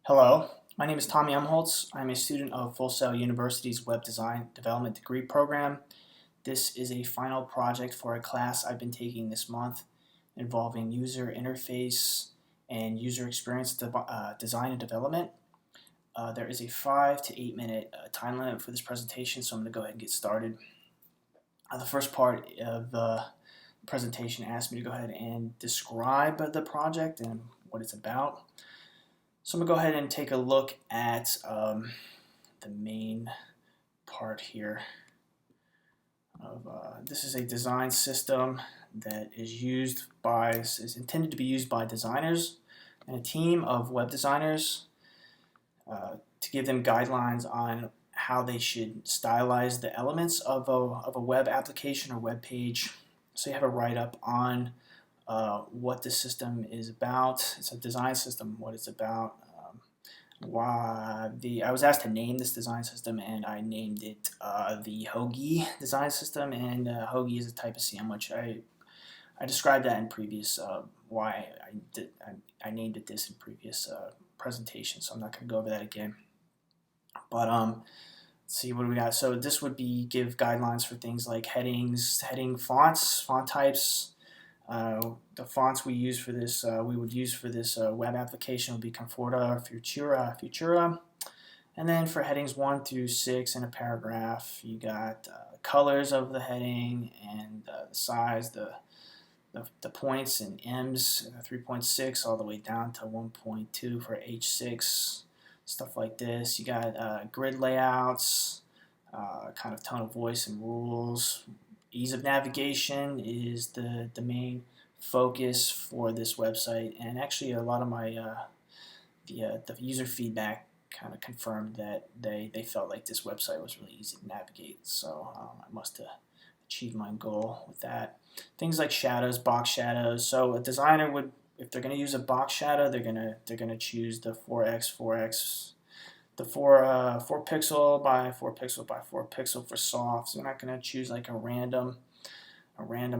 Hello, my name is Tommy Umholtz. I'm a student of Full Sail University's Web Design Development Degree Program. This is a final project for a class I've been taking this month involving user interface and user experience design and development. There is a 5 to 8 minute time limit for this presentation, so I'm going to go ahead and get started. The first part of the presentation asked me to go ahead and describe the project and what it's about. So I'm going to go ahead and take a look at the main part here. This is a design system that is intended to be used by designers and a team of web designers to give them guidelines on how they should stylize the elements of a web application or web page. So you have a write-up on what the system is about. It's a design system, what it's about. I was asked to name this design system, and I named it the hoagie design system. And hoagie is a type of sandwich. I described that in previous why I named it this in previous presentations. So I'm not going to go over that again. But let's see what do we got. So this would give guidelines for things like headings, heading fonts, font types. The fonts we would use for this web application would be Conforta, Futura. And then for headings 1 through 6 in a paragraph, you got colors of the heading and the size, the points and M's, 3.6 all the way down to 1.2 for H6, stuff like this. You got grid layouts, kind of tone of voice and rules. Ease of navigation is the main focus for this website, and actually a lot of my the user feedback kind of confirmed that they felt like this website was really easy to navigate. So I must have achieved my goal with that. Things like shadows, box shadows. So a designer would, if they're going to use a box shadow, they're gonna choose the 4x, the 4 pixel by 4 pixel by 4 pixel for soft. So we're not going to choose like a random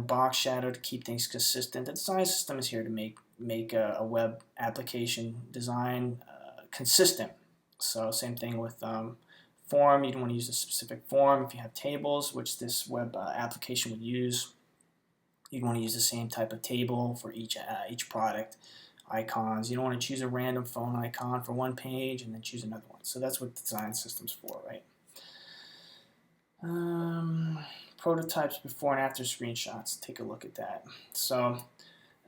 box shadow to keep things consistent. The design system is here to make a web application design consistent. So same thing with form. You don't want to use a specific form. If you have tables, which this web application would use, you'd want to use the same type of table for each product. Icons. You don't want to choose a random phone icon for one page and then choose another one. So that's what design system's for, right? Prototypes before and after screenshots. Take a look at that. So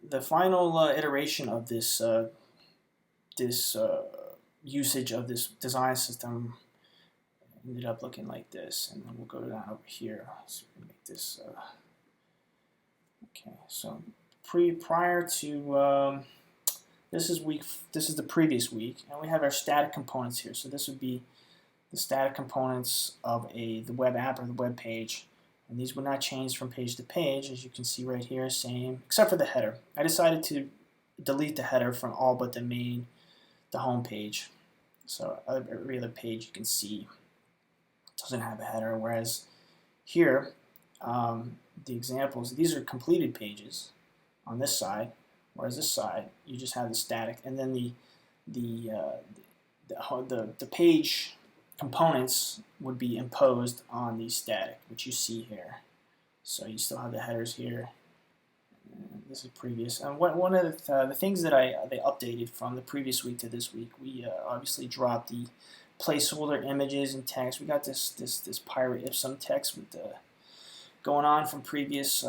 the final iteration of this usage of this design system ended up looking like this, and then we'll go down over here. So we can make this. Okay, so prior to this is the previous week, and we have our static components here. So this would be the static components of the web app or the web page, and these would not change from page to page, as you can see right here, same, except for the header. I decided to delete the header from all but the home page. So every other page you can see doesn't have a header, whereas here, the examples, these are completed pages on this side. Whereas this side, you just have the static, and then the page components would be imposed on the static, which you see here. So you still have the headers here. And this is previous. And one of the things that they updated from the previous week to this week, we obviously dropped the placeholder images and text. We got this pirate ipsum text with the going on from previous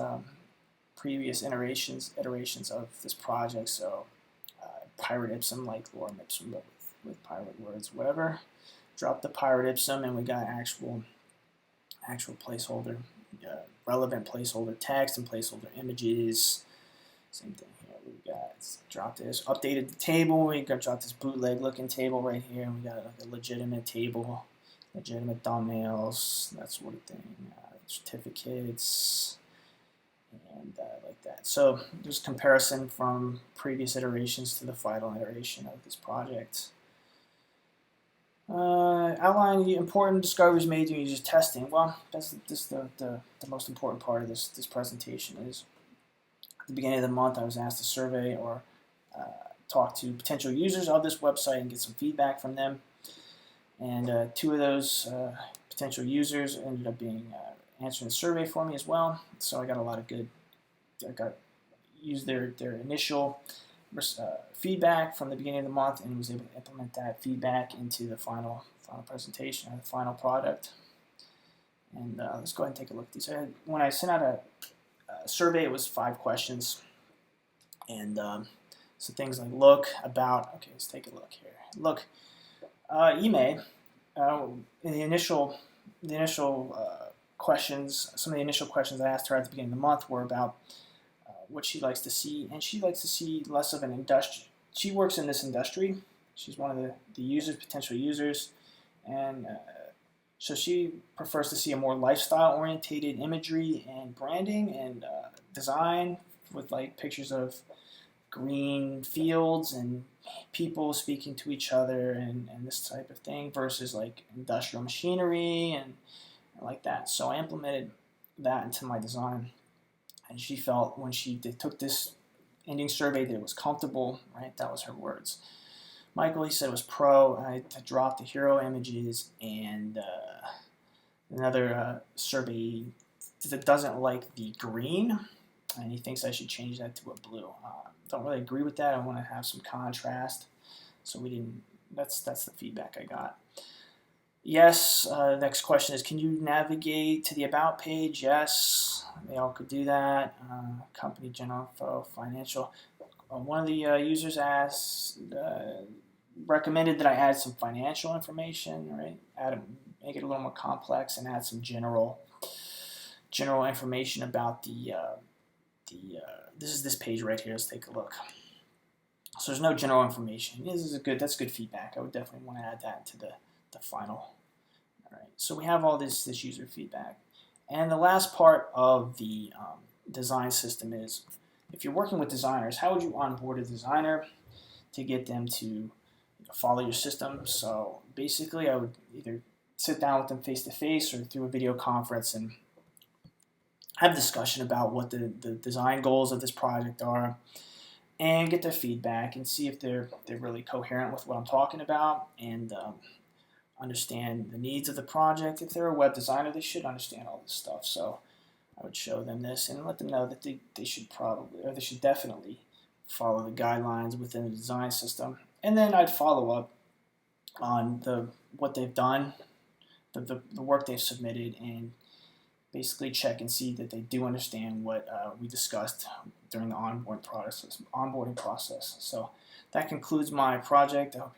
iterations of this project. So pirate ipsum, like lorem ipsum, but with pirate words, whatever. Drop the pirate ipsum, and we got actual placeholder, relevant placeholder text and placeholder images. Same thing here. We got dropped this, updated the table. We got dropped this bootleg looking table right here, and we got like a legitimate table, legitimate thumbnails, that sort of thing, certificates. And like that. So there's comparison from previous iterations to the final iteration of this project. Outline the important discoveries made during user testing. Well, that's the most important part of this presentation is at the beginning of the month I was asked to survey or talk to potential users of this website and get some feedback from them. And 2 of those potential users ended up being answering the survey for me as well. So I got a lot of good. I used their initial feedback from the beginning of the month and was able to implement that feedback into the final presentation, the final product. And let's go ahead and take a look at these. When I sent out a survey, it was 5 questions, and so things like look, about. Okay, let's take a look here. Look, Ime, in the initial questions, some of the initial questions I asked her at the beginning of the month were about what she likes to see, and she likes to see less of an industry. She works in this industry. She's one of the users, potential users, and so she prefers to see a more lifestyle-orientated imagery and branding and design with like pictures of green fields and people speaking to each other and this type of thing versus like industrial machinery and like that. So I implemented that into my design, and she felt when she took this ending survey that it was comfortable, right? That was her words. Michael, he said, was pro. I dropped the hero images, and another survey that doesn't like the green, and he thinks I should change that to a blue. Don't really agree with that. I want to have some contrast, so we didn't. That's the feedback I got. Yes. Next question is, can you navigate to the about page? Yes, they all could do that. Company general info, financial. One of the users asked. Recommended that I add some financial information, right? Make it a little more complex and add some general information about this is this page right here. Let's take a look. So there's no general information. That's good feedback. I would definitely want to add that to the final. All right. So we have all this user feedback, and the last part of the design system is, if you're working with designers, how would you onboard a designer to get them to follow your system? So basically, I would either sit down with them face to face or through a video conference and have a discussion about what the design goals of this project are, and get their feedback and see if they're really coherent with what I'm talking about, and understand the needs of the project. If they're a web designer, they should understand all this stuff. So I would show them this and let them know that they should definitely follow the guidelines within the design system. And then I'd follow up on what they've done, the work they've submitted, and basically check and see that they do understand what we discussed during the onboarding process. So that concludes my project. I hope